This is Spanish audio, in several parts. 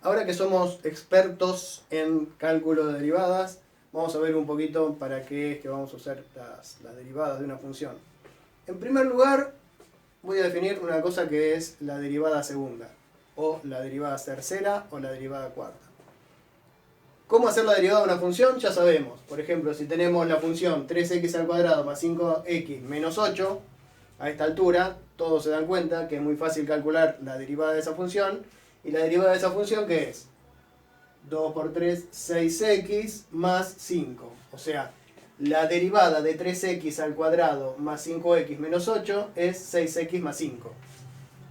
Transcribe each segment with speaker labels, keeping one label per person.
Speaker 1: Ahora que somos expertos en cálculo de derivadas, vamos a ver un poquito para qué es que vamos a usar las derivadas de una función. En primer lugar, voy a definir una cosa que es la derivada segunda, o la derivada tercera, o la derivada cuarta. ¿Cómo hacer la derivada de una función? Ya sabemos. Por ejemplo, si tenemos la función 3x al cuadrado más 5x menos 8, a esta altura todos se dan cuenta que es muy fácil calcular la derivada de esa función. ¿Y la derivada de esa función qué es? 2 por 3, 6x más 5. O sea, la derivada de 3x al cuadrado más 5x menos 8 es 6x más 5.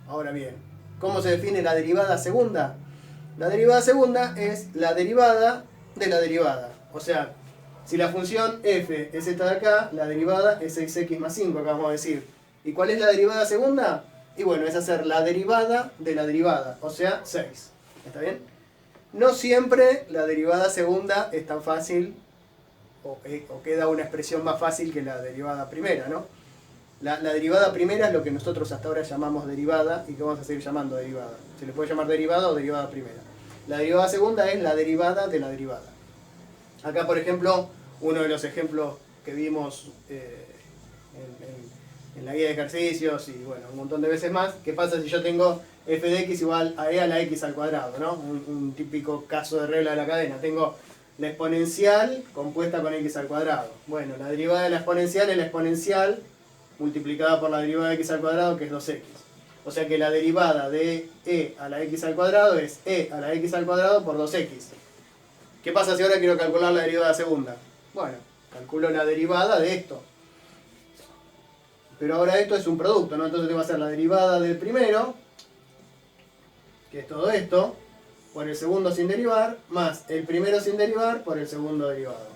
Speaker 1: Ahora bien, ¿cómo se define la derivada segunda? La derivada segunda es la derivada de la derivada. O sea, si la función f es esta de acá, la derivada es 6x más 5, acá vamos a decir. ¿Y cuál es la derivada segunda? Y bueno, es hacer la derivada de la derivada, o sea, 6. ¿Está bien? No siempre la derivada segunda es tan fácil, o queda una expresión más fácil que la derivada primera, ¿no? La derivada primera es lo que nosotros hasta ahora llamamos derivada y que vamos a seguir llamando derivada. Se le puede llamar derivada o derivada primera. La derivada segunda es la derivada de la derivada. Acá, por ejemplo, uno de los ejemplos que vimos en la guía de ejercicios y bueno, un montón de veces más. ¿Qué pasa si yo tengo f de x igual a e a la x al cuadrado? ¿No? Un típico caso de regla de la cadena. Tengo la exponencial compuesta con x al cuadrado. Bueno, la derivada de la exponencial es la exponencial multiplicada por la derivada de x al cuadrado, que es 2x. O sea que la derivada de e a la x al cuadrado es e a la x al cuadrado por 2x. ¿Qué pasa si ahora quiero calcular la derivada segunda? Bueno, calculo la derivada de esto. Pero ahora esto es un producto, ¿no? Entonces tengo que hacer la derivada del primero, que es todo esto, por el segundo sin derivar, más el primero sin derivar por el segundo derivado.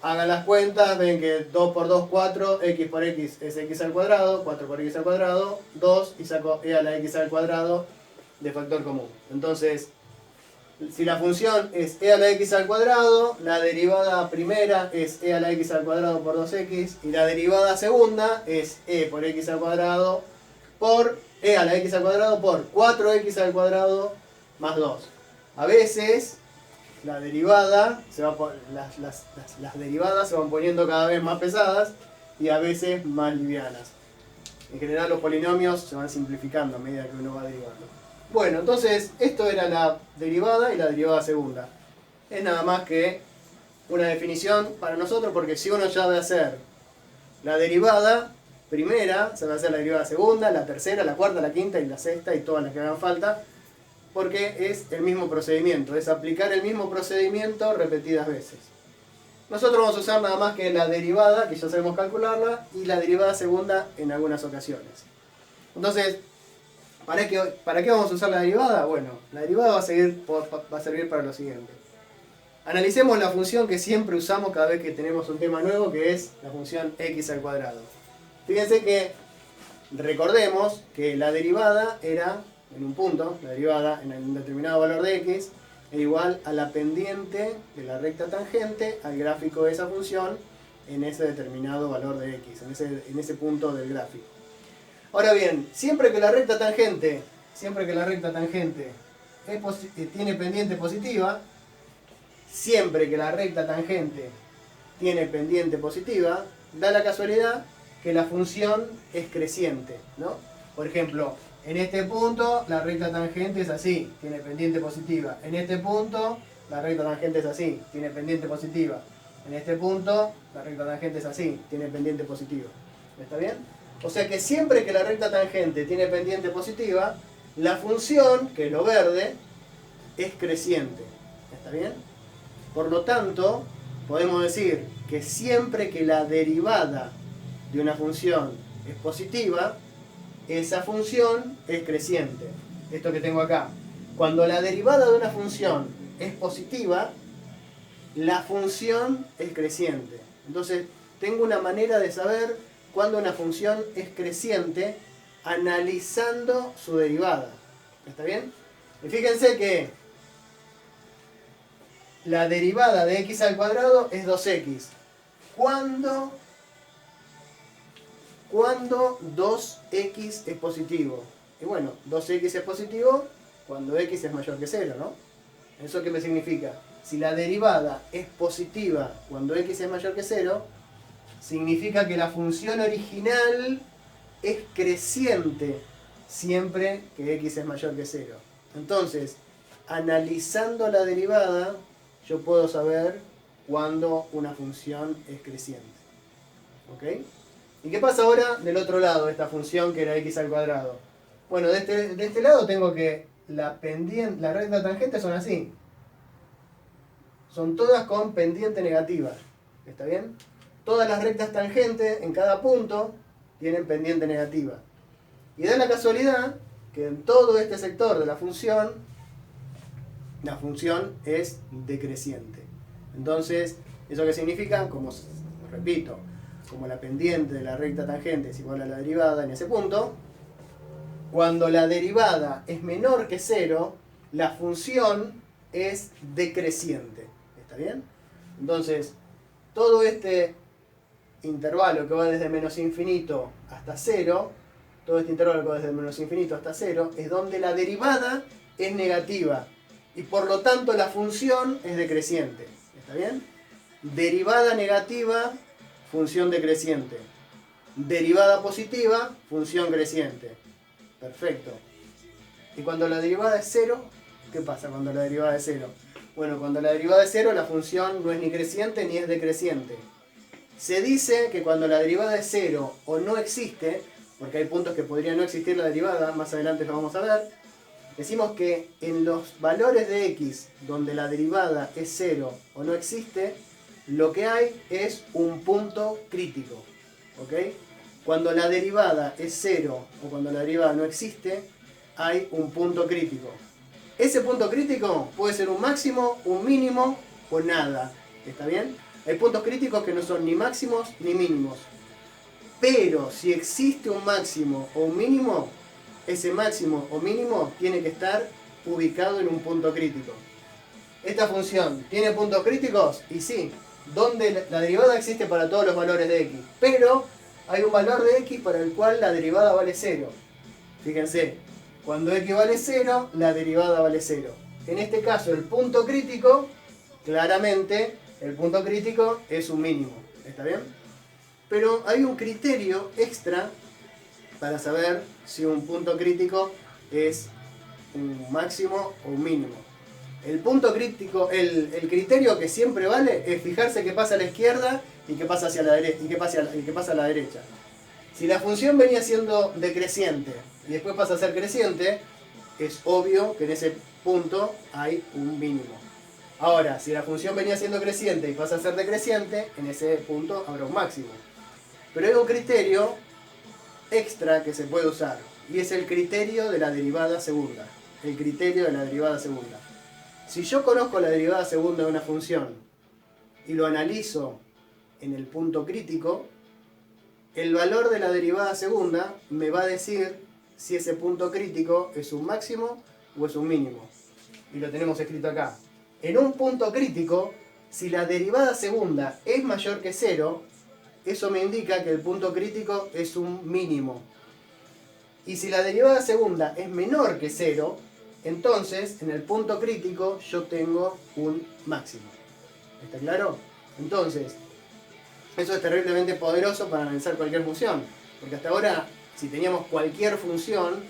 Speaker 1: Hagan las cuentas, ven que 2 por 2, 4, x por x es x al cuadrado, 4 por x al cuadrado, 2, y saco e a la x al cuadrado de factor común. Entonces, si la función es e a la x al cuadrado, la derivada primera es e a la x al cuadrado por 2x, y la derivada segunda es e por x al cuadrado por e a la x al cuadrado por 4x al cuadrado más 2. A veces la derivada las derivadas se van poniendo cada vez más pesadas y a veces más livianas. En general los polinomios se van simplificando a medida que uno va derivando. Bueno, entonces esto era la derivada y la derivada segunda. Es nada más que una definición para nosotros, porque si uno ya va a hacer la derivada primera, se va a hacer la derivada segunda, la tercera, la cuarta, la quinta y la sexta y todas las que hagan falta, porque es el mismo procedimiento, es aplicar el mismo procedimiento repetidas veces. Nosotros vamos a usar nada más que la derivada, que ya sabemos calcularla, y la derivada segunda en algunas ocasiones. Entonces, ¿para qué vamos a usar la derivada? Bueno, la derivada va a servir para lo siguiente. Analicemos la función que siempre usamos cada vez que tenemos un tema nuevo, que es la función x al cuadrado. Fíjense que recordemos que la derivada era en un punto, la derivada en un determinado valor de x, es igual a la pendiente de la recta tangente al gráfico de esa función en ese determinado valor de x, en ese punto del gráfico. Ahora bien, siempre que la recta tangente tiene pendiente positiva, da la casualidad que la función es creciente, ¿no? Por ejemplo, en este punto la recta tangente es así, tiene pendiente positiva. En este punto la recta tangente es así, tiene pendiente positiva. En este punto la recta tangente es así, tiene pendiente positiva. ¿Está bien? O sea que siempre que la recta tangente tiene pendiente positiva, la función, que es lo verde, es creciente. ¿Está bien? Por lo tanto, podemos decir que siempre que la derivada de una función es positiva, esa función es creciente. Esto que tengo acá. Cuando la derivada de una función es positiva, la función es creciente. Entonces, tengo una manera de saber cuando una función es creciente analizando su derivada. ¿Está bien? Y fíjense que la derivada de x al cuadrado es 2x. ¿Cuándo 2x es positivo? Y bueno, 2x es positivo cuando x es mayor que 0, ¿no? ¿Eso qué me significa? Si la derivada es positiva cuando x es mayor que 0, significa que la función original es creciente siempre que x es mayor que 0. Entonces, analizando la derivada, yo puedo saber cuándo una función es creciente. ¿Ok? ¿Y qué pasa ahora del otro lado de esta función que era x al cuadrado? Bueno, de este lado tengo que la recta tangente son así. Son todas con pendiente negativa. ¿Está bien? Todas las rectas tangentes en cada punto tienen pendiente negativa. Y da la casualidad que en todo este sector de la función es decreciente. Entonces, ¿eso qué significa? Como, repito, como la pendiente de la recta tangente es igual a la derivada en ese punto, cuando la derivada es menor que 0, la función es decreciente. ¿Está bien? Entonces, todo este intervalo que va desde menos infinito hasta 0, todo este intervalo que va desde menos infinito hasta 0, es donde la derivada es negativa. Y por lo tanto la función es decreciente. ¿Está bien? Derivada negativa, función decreciente. Derivada positiva, función creciente. Perfecto. ¿Y cuando la derivada es 0? ¿Qué pasa cuando la derivada es 0? Bueno, cuando la derivada es 0, la función no es ni creciente ni es decreciente. Se dice que cuando la derivada es 0 o no existe, porque hay puntos que podría no existir la derivada, más adelante lo vamos a ver, decimos que en los valores de x donde la derivada es 0 o no existe, lo que hay es un punto crítico. ¿Ok? Cuando la derivada es 0 o cuando la derivada no existe, hay un punto crítico. Ese punto crítico puede ser un máximo, un mínimo o nada. ¿Está bien? Hay puntos críticos que no son ni máximos ni mínimos. Pero si existe un máximo o un mínimo, ese máximo o mínimo tiene que estar ubicado en un punto crítico. Esta función tiene puntos críticos y sí, donde la derivada existe para todos los valores de x, pero hay un valor de x para el cual la derivada vale 0. Fíjense, cuando x vale 0, la derivada vale 0. En este caso, el punto crítico, claramente, el punto crítico es un mínimo. ¿Está bien? Pero hay un criterio extra para saber si un punto crítico es un máximo o un mínimo. El punto crítico, el criterio que siempre vale es fijarse qué pasa a la izquierda y qué pasa hacia la derecha y qué pasa a la derecha. Si la función venía siendo decreciente y después pasa a ser creciente, es obvio que en ese punto hay un mínimo. Ahora, si la función venía siendo creciente y pasa a ser decreciente, en ese punto habrá un máximo. Pero hay un criterio extra que se puede usar, y es el criterio de la derivada segunda. El criterio de la derivada segunda. Si yo conozco la derivada segunda de una función y lo analizo en el punto crítico, el valor de la derivada segunda me va a decir si ese punto crítico es un máximo o es un mínimo. Y lo tenemos escrito acá. En un punto crítico, si la derivada segunda es mayor que 0, eso me indica que el punto crítico es un mínimo. Y si la derivada segunda es menor que 0, entonces en el punto crítico yo tengo un máximo. ¿Está claro? Entonces, eso es terriblemente poderoso para analizar cualquier función. Porque hasta ahora, si teníamos cualquier función,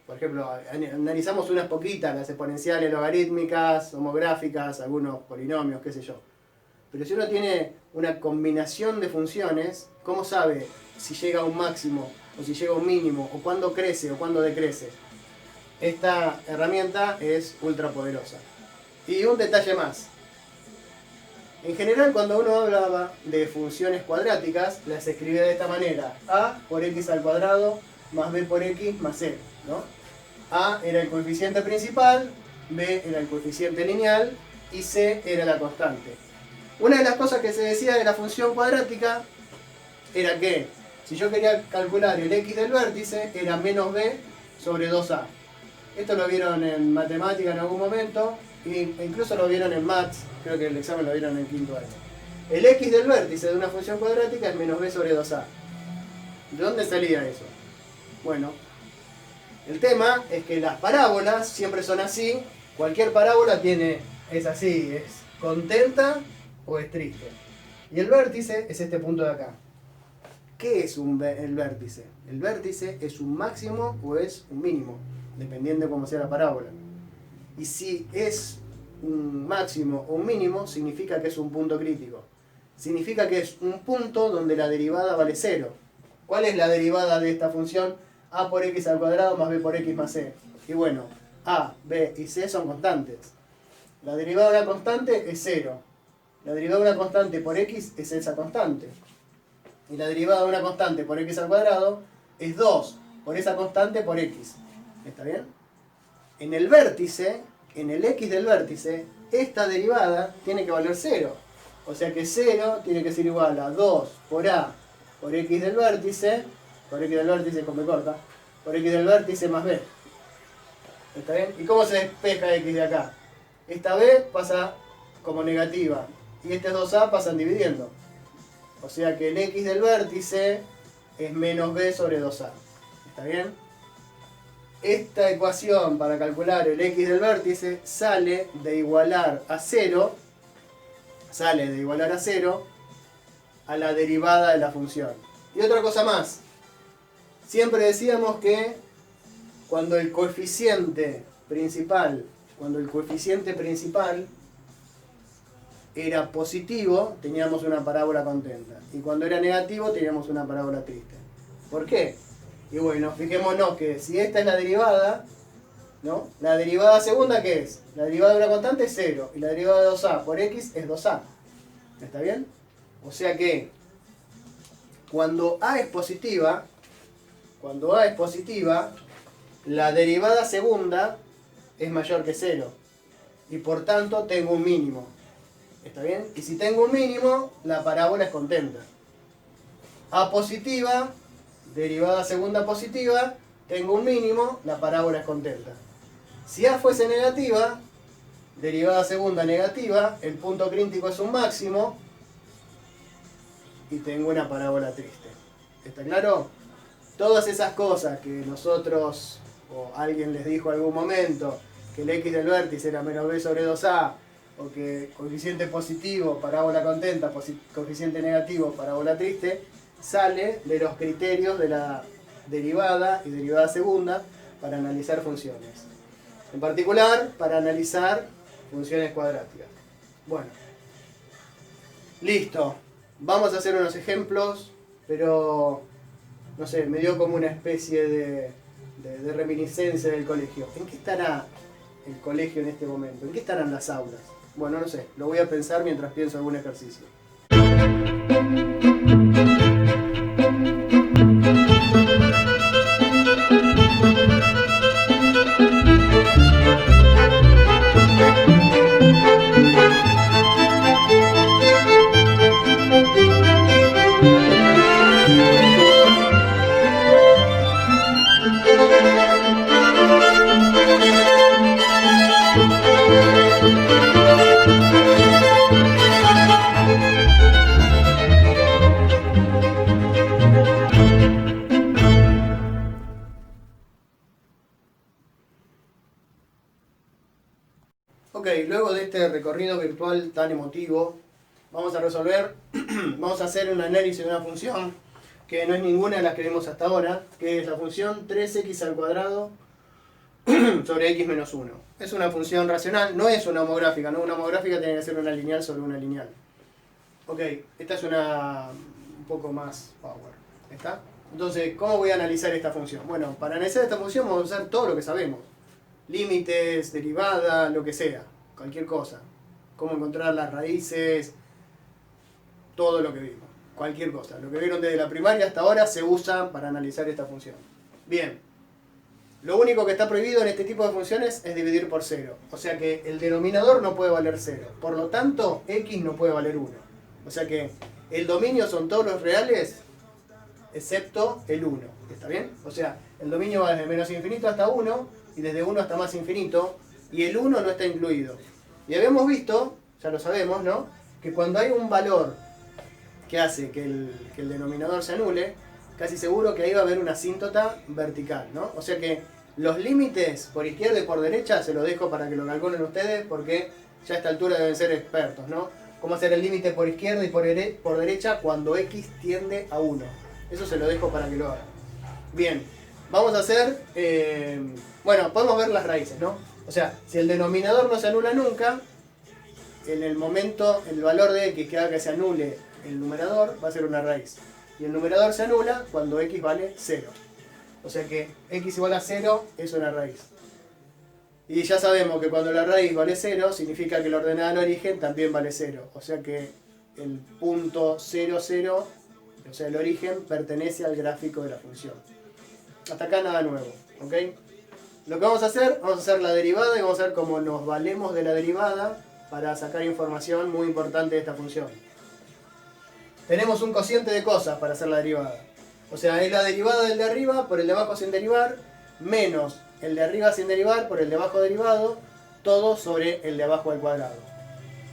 Speaker 1: por ejemplo, analizamos unas poquitas, las exponenciales logarítmicas, homográficas, algunos polinomios, qué sé yo. Pero si uno tiene una combinación de funciones, ¿cómo sabe si llega a un máximo o si llega a un mínimo, o cuándo crece o cuándo decrece? Esta herramienta es ultra poderosa. Y un detalle más. En general, cuando uno hablaba de funciones cuadráticas, las escribía de esta manera: a por x al cuadrado más b por x más c, ¿no? A era el coeficiente principal, b era el coeficiente lineal y c era la constante. Una de las cosas que se decía de la función cuadrática era que si yo quería calcular el x del vértice, era menos b sobre 2a. Esto lo vieron en matemática en algún momento, e incluso lo vieron en maths, creo que el examen lo vieron en quinto año. El x del vértice de una función cuadrática es menos b sobre 2a. ¿De dónde salía eso? Bueno, El tema es que las parábolas siempre son así. Cualquier parábola es así, es contenta o es triste. Y el vértice es este punto de acá. ¿Qué es el vértice? El vértice es un máximo o es un mínimo, dependiendo de cómo sea la parábola. Y si es un máximo o un mínimo, significa que es un punto crítico. Significa que es un punto donde la derivada vale 0. ¿Cuál es la derivada de esta función? A por x al cuadrado más b por x más c. Y bueno, a, b y c son constantes. La derivada de una constante es 0. La derivada de una constante por x es esa constante. Y la derivada de una constante por x al cuadrado es 2 por esa constante por x. ¿Está bien? En el vértice, en el x del vértice, esta derivada tiene que valer 0. O sea que 0 tiene que ser igual a 2 por a por x del vértice, por x del vértice con b corta, por x del vértice más b. ¿Está bien? ¿Y cómo se despeja x de acá? Esta b pasa como negativa y este 2a pasan dividiendo. O sea que el x del vértice es menos b sobre 2a. ¿Está bien? Esta ecuación para calcular el x del vértice sale de igualar a 0, a la derivada de la función. Y otra cosa más. Siempre decíamos que cuando el coeficiente principal era positivo, teníamos una parábola contenta. Y cuando era negativo, teníamos una parábola triste. ¿Por qué? Y bueno, fijémonos que si esta es la derivada, ¿no? La derivada segunda, ¿qué es? La derivada de una constante es 0. Y la derivada de 2a por x es 2a. ¿Está bien? O sea que cuando a es positiva, la derivada segunda es mayor que 0. Y por tanto tengo un mínimo. ¿Está bien? Y si tengo un mínimo, la parábola es contenta. A positiva, derivada segunda positiva, tengo un mínimo, la parábola es contenta. Si A fuese negativa, derivada segunda negativa, el punto crítico es un máximo y tengo una parábola triste. ¿Está claro? Todas esas cosas que nosotros, o alguien les dijo en algún momento, que el x del vértice era menos b sobre 2a, o que coeficiente positivo, parábola contenta, coeficiente negativo, parábola triste, sale de los criterios de la derivada y derivada segunda para analizar funciones. En particular, para analizar funciones cuadráticas. Bueno, listo. Vamos a hacer unos ejemplos, pero no sé, me dio como una especie de reminiscencia del colegio. ¿En qué estará el colegio en este momento? ¿En qué estarán las aulas? Bueno, no sé, lo voy a pensar mientras pienso algún ejercicio. Ok, luego de este recorrido virtual tan emotivo, vamos a hacer un análisis de una función que no es ninguna de las que vimos hasta ahora, que es la función 3x al cuadrado sobre x menos 1. Es una función racional, no es una homográfica, ¿no? Una homográfica tiene que ser una lineal sobre una lineal. Ok, esta es una un poco más power. ¿Está? Entonces, ¿cómo voy a analizar esta función? Bueno, para analizar esta función vamos a usar todo lo que sabemos. Límites, derivada, lo que sea, cualquier cosa. Cómo encontrar las raíces, todo lo que vimos, cualquier cosa. Lo que vieron desde la primaria hasta ahora se usa para analizar esta función. Bien, lo único que está prohibido en este tipo de funciones es dividir por 0. O sea que el denominador no puede valer 0. Por lo tanto, x no puede valer 1. O sea que el dominio son todos los reales excepto el 1. ¿Está bien? O sea, el dominio va desde menos infinito hasta 1 y desde 1 hasta más infinito, y el 1 no está incluido. Y habíamos visto, ya lo sabemos, ¿no? Que cuando hay un valor que hace que el denominador se anule, casi seguro que ahí va a haber una asíntota vertical, ¿no? O sea que Los límites por izquierda y por derecha se los dejo para que lo calculen ustedes, porque ya a esta altura deben ser expertos, ¿no? Cómo hacer el límite por izquierda y por derecha cuando x tiende a 1. Eso se lo dejo para que lo hagan. Bien, vamos a hacer... bueno, podemos ver las raíces, ¿no? O sea, si el denominador no se anula nunca, en el momento, el valor de x que haga que se anule el numerador va a ser una raíz. Y el numerador se anula cuando x vale 0. O sea que x igual a 0 es una raíz. Y ya sabemos que cuando la raíz vale 0, significa que la ordenada al origen también vale 0. O sea que el punto 0, 0, o sea el origen, pertenece al gráfico de la función. Hasta acá nada nuevo, ¿ok? Lo que vamos a hacer la derivada y vamos a ver cómo nos valemos de la derivada para sacar información muy importante de esta función. Tenemos un cociente de cosas para hacer la derivada. O sea, es la derivada del de arriba por el de abajo sin derivar, menos el de arriba sin derivar por el de abajo derivado, todo sobre el de abajo al cuadrado.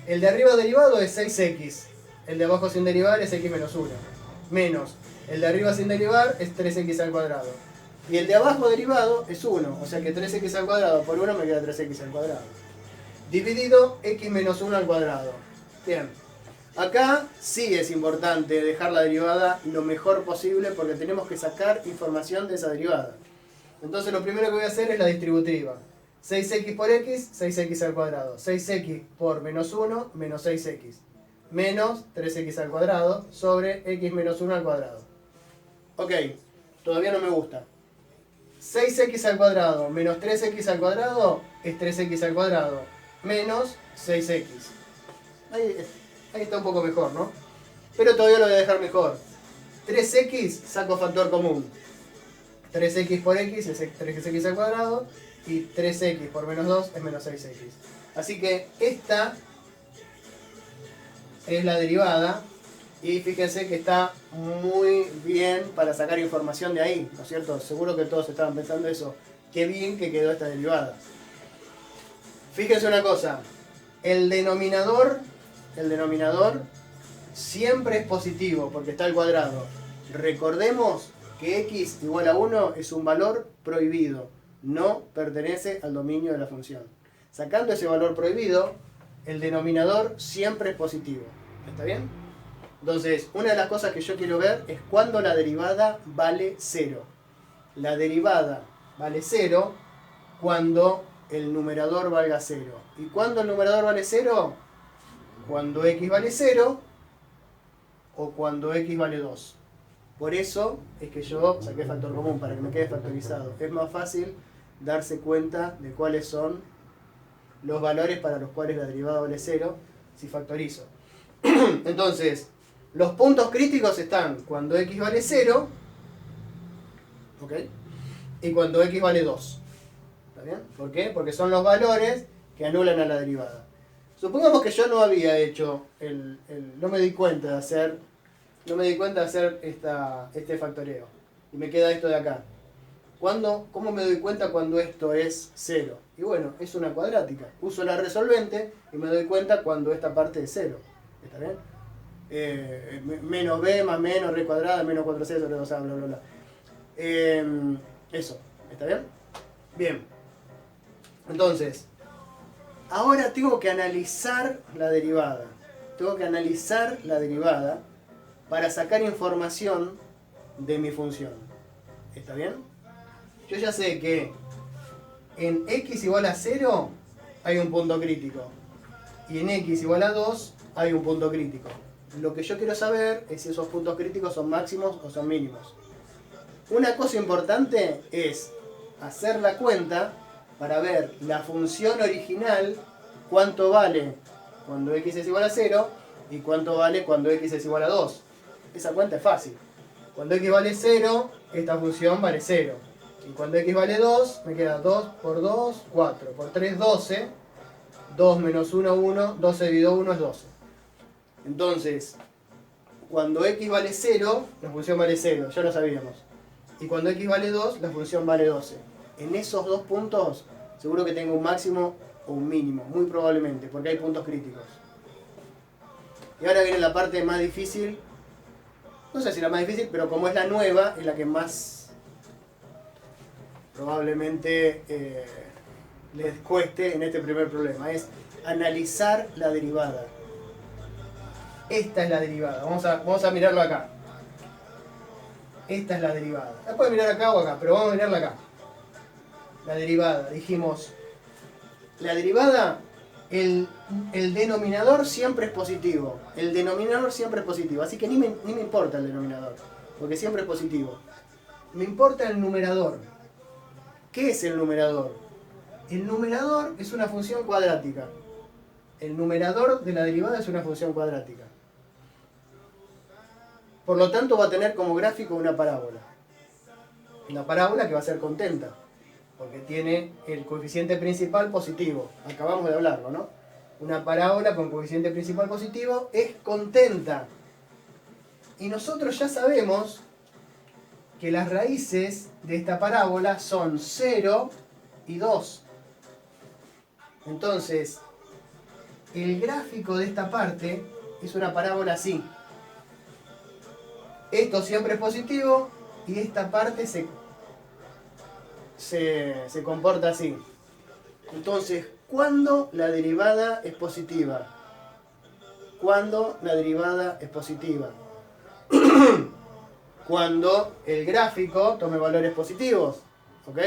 Speaker 1: El de arriba derivado es 6x, el de abajo sin derivar es x menos 1, menos el de arriba sin derivar es 3x al cuadrado. Y el de abajo derivado es 1, o sea que 3x al cuadrado por 1 me queda 3x al cuadrado. Dividido x menos 1 al cuadrado. Bien, acá sí es importante dejar la derivada lo mejor posible porque tenemos que sacar información de esa derivada. Entonces lo primero que voy a hacer es la distributiva. 6x por x, 6x al cuadrado. 6x por menos 1, menos 6x. Menos 3x al cuadrado sobre x menos 1 al cuadrado. Ok, todavía no me gusta. 6x al cuadrado menos 3x al cuadrado es 3x al cuadrado menos 6x. Ahí está un poco mejor, ¿no? Pero todavía lo voy a dejar mejor. 3x saco factor común. 3x por x es 3x al cuadrado y 3x por menos 2 es menos 6x. Así que esta es la derivada y fíjense que está muy bien para sacar información de ahí, ¿no es cierto? Seguro que todos estaban pensando eso. Qué bien que quedó esta derivada. Fíjense una cosa, el denominador siempre es positivo porque está al cuadrado. Recordemos que x igual a 1 es un valor prohibido, no pertenece al dominio de la función. Sacando ese valor prohibido, el denominador siempre es positivo. ¿Está bien? Entonces, una de las cosas que yo quiero ver es cuando la derivada vale 0. La derivada vale 0 cuando el numerador valga 0. ¿Y cuando el numerador vale 0? Cuando x vale 0 o cuando x vale 2. Por eso es que yo saqué factor común, para que me quede factorizado. Es más fácil darse cuenta de cuáles son los valores para los cuales la derivada vale 0 si factorizo. Entonces, los puntos críticos están cuando x vale 0, ¿ok? Y cuando x vale 2. ¿Está bien? ¿Por qué? Porque son los valores que anulan a la derivada. Supongamos que yo no había hecho no me di cuenta de hacer este factoreo. Y me queda esto de acá. ¿Cómo me doy cuenta cuando esto es 0? Y bueno, es una cuadrática. Uso la resolvente y me doy cuenta cuando esta parte es 0. ¿Está bien? Menos b más menos r cuadrada menos 4c sobre 2a, bla, bla, bla. Eso. ¿Está bien? Bien. Entonces, ahora tengo que analizar la derivada. Para sacar información de mi función. ¿Está bien? Yo ya sé que en x igual a 0 hay un punto crítico. Y en x igual a 2 hay un punto crítico. Lo que yo quiero saber es si esos puntos críticos son máximos o son mínimos. Una cosa importante es hacer la cuenta para ver la función original, cuánto vale cuando x es igual a 0 y cuánto vale cuando x es igual a 2. Esa cuenta es fácil. Cuando x vale 0, esta función vale 0. Y cuando x vale 2, me queda 2 por 2, 4. Por 3, 12. 2 menos 1, 1. 12 dividido 1 es 12. Entonces, cuando x vale 0, la función vale 0. Ya lo sabíamos. Y cuando x vale 2, la función vale 12. En esos dos puntos, seguro que tengo un máximo o un mínimo. Muy probablemente, porque hay puntos críticos. Y ahora viene la parte más difícil. No sé si la más difícil, pero como es la nueva, es la que más probablemente les cueste en este primer problema, es analizar la derivada. Esta es la derivada, vamos a mirarlo acá. Esta es la derivada. La pueden mirar acá o acá, pero vamos a mirarla acá. La derivada, dijimos, la derivada, el denominador siempre es positivo. El denominador siempre es positivo, así que ni me importa el denominador, porque siempre es positivo. Me importa el numerador. ¿Qué es el numerador? El numerador es una función cuadrática. El numerador de la derivada es una función cuadrática. Por lo tanto va a tener como gráfico una parábola. Una parábola que va a ser contenta, porque tiene el coeficiente principal positivo. Acabamos de hablarlo, ¿no? Una parábola con coeficiente principal positivo es contenta. Y nosotros ya sabemos que las raíces de esta parábola son 0 y 2. Entonces, el gráfico de esta parte es una parábola así. Esto siempre es positivo y esta parte se comporta así. Entonces, ¿cuándo la derivada es positiva? ¿Cuándo la derivada es positiva? Cuando el gráfico tome valores positivos. ¿Ok?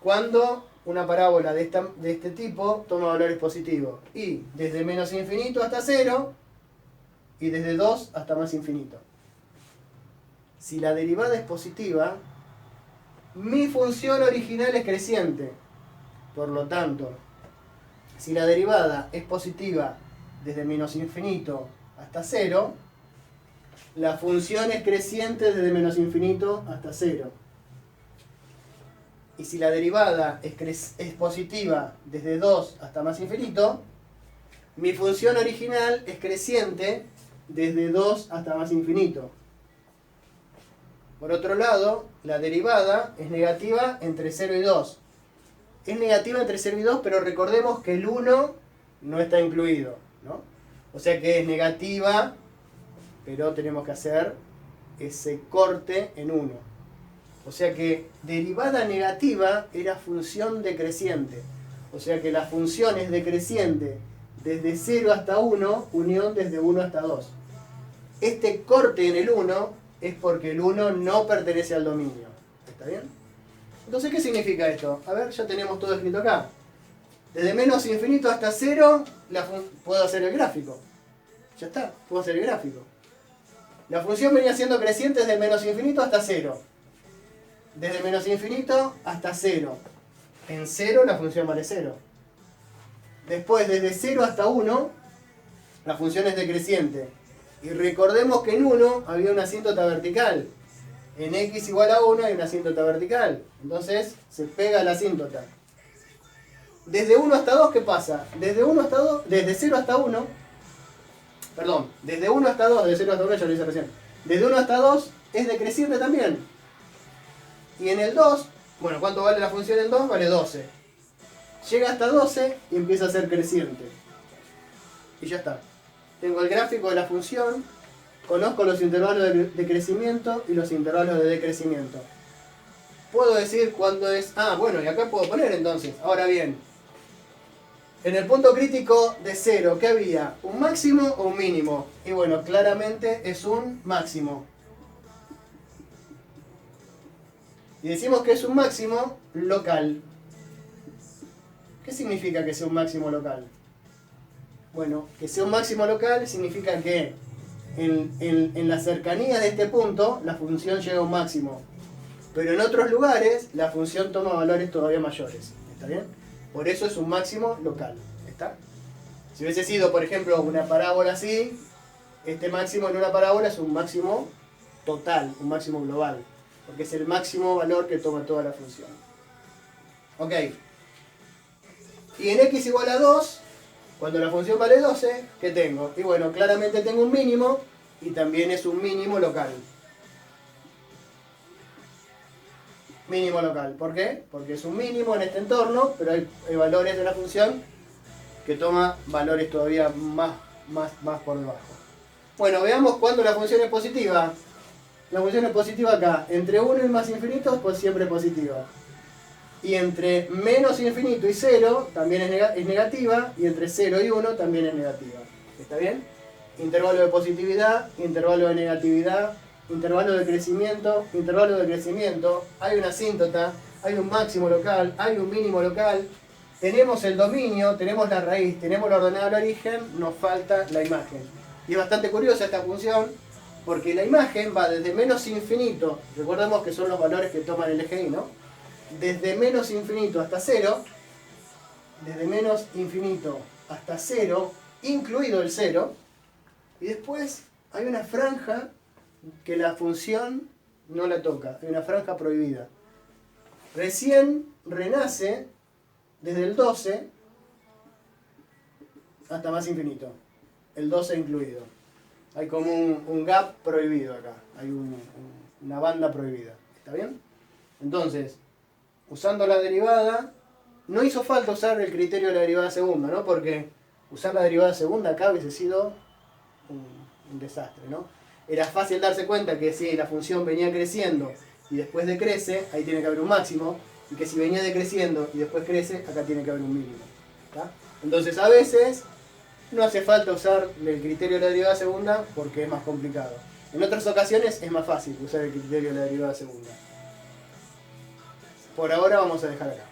Speaker 1: Cuando una parábola de este tipo toma valores positivos. Y desde menos infinito hasta 0 y desde 2 hasta más infinito. Si la derivada es positiva, mi función original es creciente. Por lo tanto, si la derivada es positiva desde menos infinito hasta 0, la función es creciente desde menos infinito hasta 0. Y si la derivada es positiva desde 2 hasta más infinito, mi función original es creciente desde 2 hasta más infinito. Por otro lado, la derivada es negativa entre 0 y 2. Es negativa entre 0 y 2, pero recordemos que el 1 no está incluido, ¿no? O sea que es negativa, pero tenemos que hacer ese corte en 1. O sea que derivada negativa era función decreciente. O sea que la función es decreciente desde 0 hasta 1, unión desde 1 hasta 2. Este corte en el 1 es porque el 1 no pertenece al dominio. ¿Está bien? Entonces, ¿qué significa esto? A ver, ya tenemos todo escrito acá. Desde menos infinito hasta 0, puedo hacer el gráfico. Ya está, puedo hacer el gráfico. La función venía siendo creciente desde menos infinito hasta 0. Desde menos infinito hasta 0. En 0 la función vale 0. Después, desde 0 hasta 1, la función es decreciente. Y recordemos que en 1 había una asíntota vertical. En x igual a 1 hay una asíntota vertical. Entonces se pega la asíntota. Desde 1 hasta 2, ¿qué pasa? Desde 1 hasta 2, desde 0 hasta 1, perdón, desde 1 hasta 2, de 0 hasta 1 ya lo hice recién. Desde 1 hasta 2 es decreciente también. Y en el 2, bueno, ¿cuánto vale la función en 2? Vale 12. Llega hasta 12 y empieza a ser creciente. Y ya está. Tengo el gráfico de la función, conozco los intervalos de crecimiento y los intervalos de decrecimiento. Puedo decir cuándo es... Ah, bueno, y acá puedo poner entonces. Ahora bien, en el punto crítico de 0, ¿qué había? ¿Un máximo o un mínimo? Y bueno, claramente es un máximo. Y decimos que es un máximo local. ¿Qué significa que sea un máximo local? Bueno, que sea un máximo local significa que en la cercanía de este punto la función llega a un máximo. Pero en otros lugares la función toma valores todavía mayores. ¿Está bien? Por eso es un máximo local. ¿Está? Si hubiese sido, por ejemplo, una parábola así, este máximo en una parábola es un máximo total, un máximo global. Porque es el máximo valor que toma toda la función. Ok. Y en x igual a 2, cuando la función vale 12, ¿qué tengo? Y bueno, claramente tengo un mínimo y también es un mínimo local. Mínimo local. ¿Por qué? Porque es un mínimo en este entorno, pero hay valores de la función que toma valores todavía más por debajo. Bueno, veamos cuándo la función es positiva. La función es positiva acá. Entre 1 y más infinito, pues siempre es positiva. Y entre menos infinito y 0 también es negativa, y entre 0 y 1 también es negativa. ¿Está bien? Intervalo de positividad, intervalo de negatividad, intervalo de crecimiento, hay una asíntota, hay un máximo local, hay un mínimo local, tenemos el dominio, tenemos la raíz, tenemos la ordenada al origen, nos falta la imagen. Y es bastante curiosa esta función, porque la imagen va desde menos infinito, recordemos que son los valores que toman el eje Y, ¿no? Desde menos infinito hasta 0, desde menos infinito hasta 0, incluido el 0, y después hay una franja que la función no la toca, hay una franja prohibida. Recién renace desde el 12 hasta más infinito, el 12 incluido. Hay como un gap prohibido acá, hay una banda prohibida. ¿Está bien? Entonces, usando la derivada, no hizo falta usar el criterio de la derivada segunda, ¿no? Porque usar la derivada segunda acá hubiese sido un desastre, ¿no? Era fácil darse cuenta que si la función venía creciendo y después decrece, ahí tiene que haber un máximo, y que si venía decreciendo y después crece, acá tiene que haber un mínimo. ¿Está? Entonces a veces no hace falta usar el criterio de la derivada segunda porque es más complicado. En otras ocasiones es más fácil usar el criterio de la derivada segunda. Por ahora vamos a dejar acá.